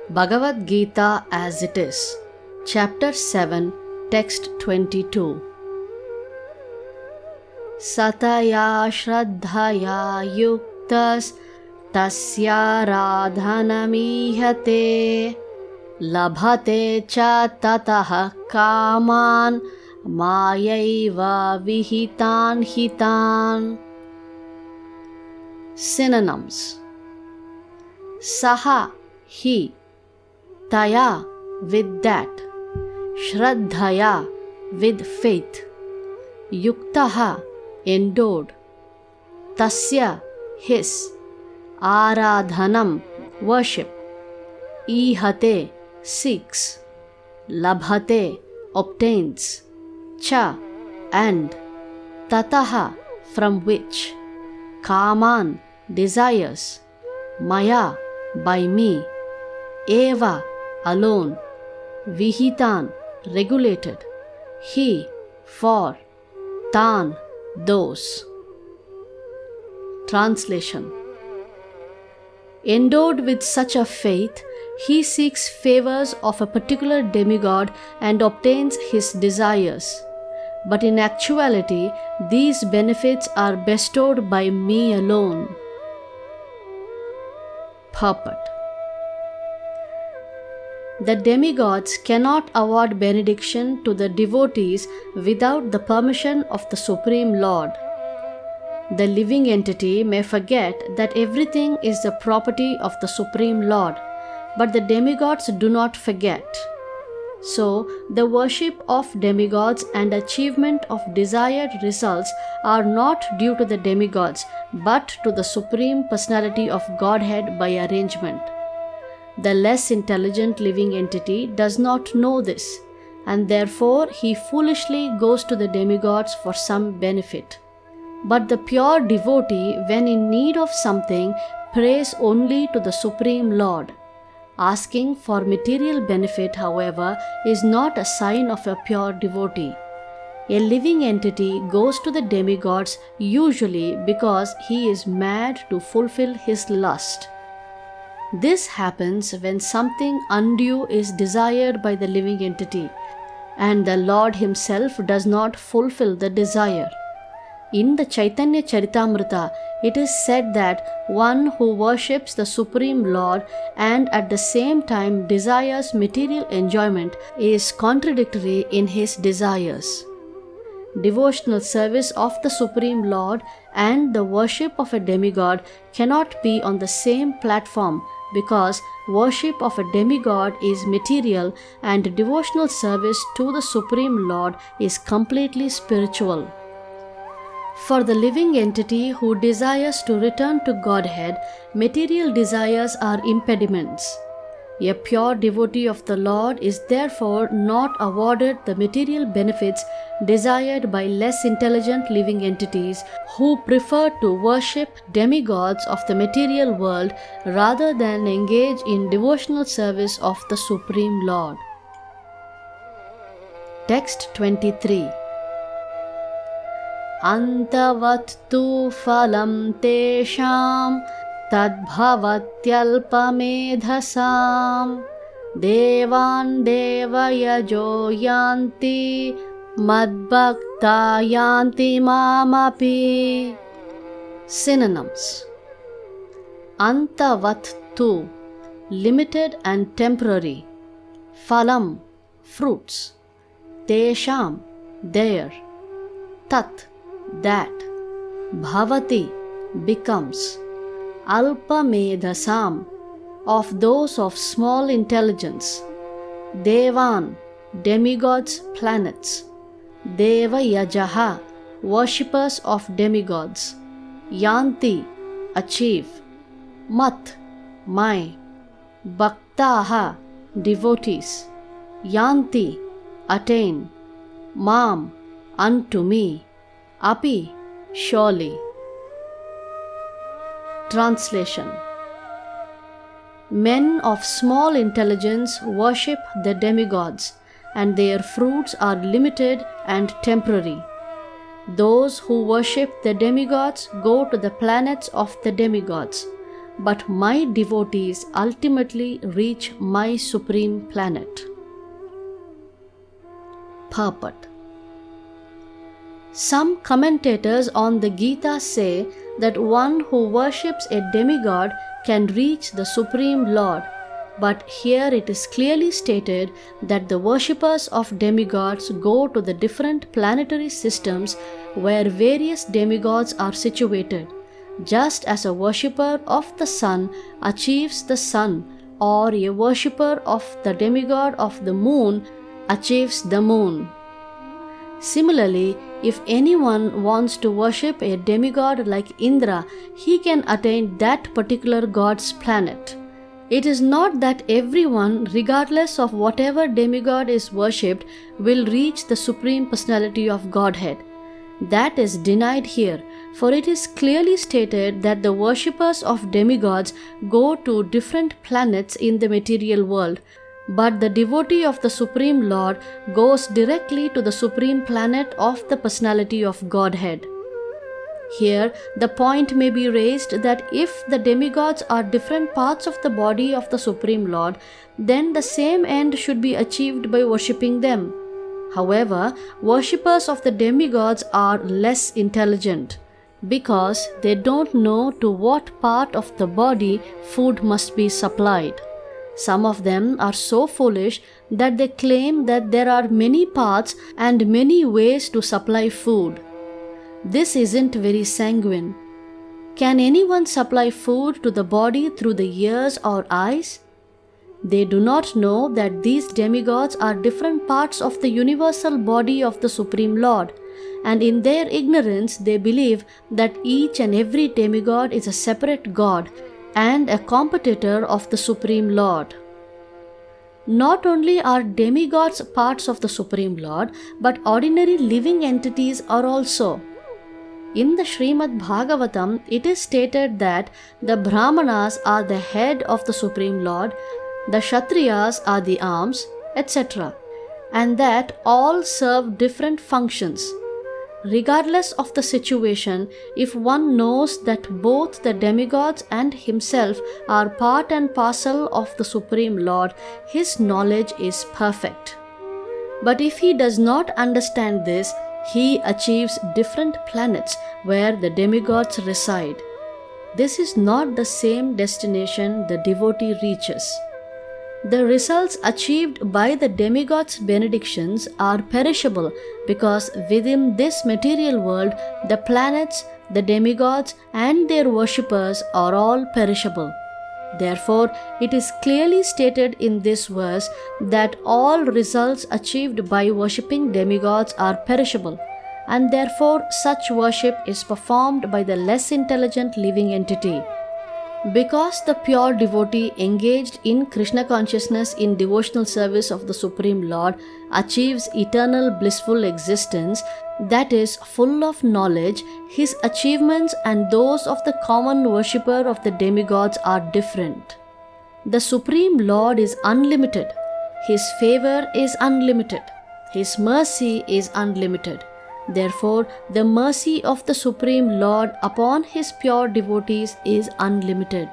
Bhagavad Gita as it is, Chapter 7, Text 22. Sataya Shraddhaya Yuktas Tasya Radhanamihate Labhate Cha Tataha Kaman Mayaiva Vihitan Hitan. Synonyms: Saha, he; Taya, with that; Shraddhaya, with faith; Yuktaha, endowed; Tasya, his; Aradhanam, worship; Ihate, seeks; Labhate, obtains; Cha, and; Tataha, from which; Kaman, desires; Maya, by me; Eva, alone; Vihitan, regulated; He, for; Tan, those. Translation: Endowed with such a faith, he seeks favors of a particular demigod and obtains his desires. But in actuality, these benefits are bestowed by me alone. Purport: The demigods cannot award benediction to the devotees without the permission of the Supreme Lord. The living entity may forget that everything is the property of the Supreme Lord, but the demigods do not forget. So, the worship of demigods and achievement of desired results are not due to the demigods, but to the Supreme Personality of Godhead by arrangement. The less intelligent living entity does not know this, and therefore he foolishly goes to the demigods for some benefit. But the pure devotee, when in need of something, prays only to the Supreme Lord. Asking for material benefit, however, is not a sign of a pure devotee. A living entity goes to the demigods usually because he is mad to fulfill his lust. This happens when something undue is desired by the living entity, and the Lord himself does not fulfill the desire. In the Chaitanya Charitamrita, it is said that one who worships the Supreme Lord and at the same time desires material enjoyment is contradictory in his desires. Devotional service of the Supreme Lord and the worship of a demigod cannot be on the same platform because worship of a demigod is material and devotional service to the Supreme Lord is completely spiritual. For the living entity who desires to return to Godhead, material desires are impediments. A pure devotee of the Lord is therefore not awarded the material benefits desired by less intelligent living entities who prefer to worship demigods of the material world rather than engage in devotional service of the Supreme Lord. Text 23. Antavat tu phalam tesham tadbhavatyalpamedhasam devan devayajo yanti madbhakta yanti mamapi. Synonyms: Antavat tu, limited and temporary; phalam, fruits; tesham, there; tat, that; bhavati, becomes; alpamedhasam, of those of small intelligence; devan, demigods, planets; devayajaha, worshippers of demigods; yanti, achieve; mat, my; bhaktaha, devotees; yanti, attain; mam, unto me; api, surely. Translation: Men of small intelligence worship the demigods, and their fruits are limited and temporary. Those who worship the demigods go to the planets of the demigods. but my devotees ultimately reach my supreme planet. Purport. Some commentators on the Gita say that one who worships a demigod can reach the Supreme Lord, but here it is clearly stated that the worshippers of demigods go to the different planetary systems where various demigods are situated, just as a worshipper of the sun achieves the sun, or a worshipper of the demigod of the moon achieves the moon. Similarly, if anyone wants to worship a demigod like Indra, he can attain that particular god's planet. It is not that everyone, regardless of whatever demigod is worshipped, will reach the Supreme Personality of Godhead. That is denied here, for it is clearly stated that the worshippers of demigods go to different planets in the material world, but the devotee of the Supreme Lord goes directly to the Supreme Planet of the Personality of Godhead. Here, the point may be raised that if the demigods are different parts of the body of the Supreme Lord, then the same end should be achieved by worshipping them. However, worshippers of the demigods are less intelligent, because they don't know to what part of the body food must be supplied. Some of them are so foolish that they claim that there are many paths and many ways to supply food. This isn't very sanguine. Can anyone supply food to the body through the ears or eyes? They do not know that these demigods are different parts of the universal body of the Supreme Lord, and in their ignorance they believe that each and every demigod is a separate god and a competitor of the Supreme Lord. Not only are demigods parts of the Supreme Lord, but ordinary living entities are also. In the Srimad Bhagavatam, it is stated that the Brahmanas are the head of the Supreme Lord, the Kshatriyas are the arms, etc., and that all serve different functions. Regardless of the situation, if one knows that both the demigods and himself are part and parcel of the Supreme Lord, his knowledge is perfect. But if he does not understand this, he achieves different planets where the demigods reside. This is not the same destination the devotee reaches. The results achieved by the demigods' benedictions are perishable, because within this material world, the planets, the demigods, and their worshippers are all perishable. Therefore, it is clearly stated in this verse that all results achieved by worshipping demigods are perishable, and therefore such worship is performed by the less intelligent living entity. Because the pure devotee engaged in Krishna consciousness in devotional service of the Supreme Lord achieves eternal blissful existence, that is, full of knowledge, his achievements and those of the common worshipper of the demigods are different. The Supreme Lord is unlimited. His favor is unlimited. His mercy is unlimited. Therefore, the mercy of the Supreme Lord upon his pure devotees is unlimited.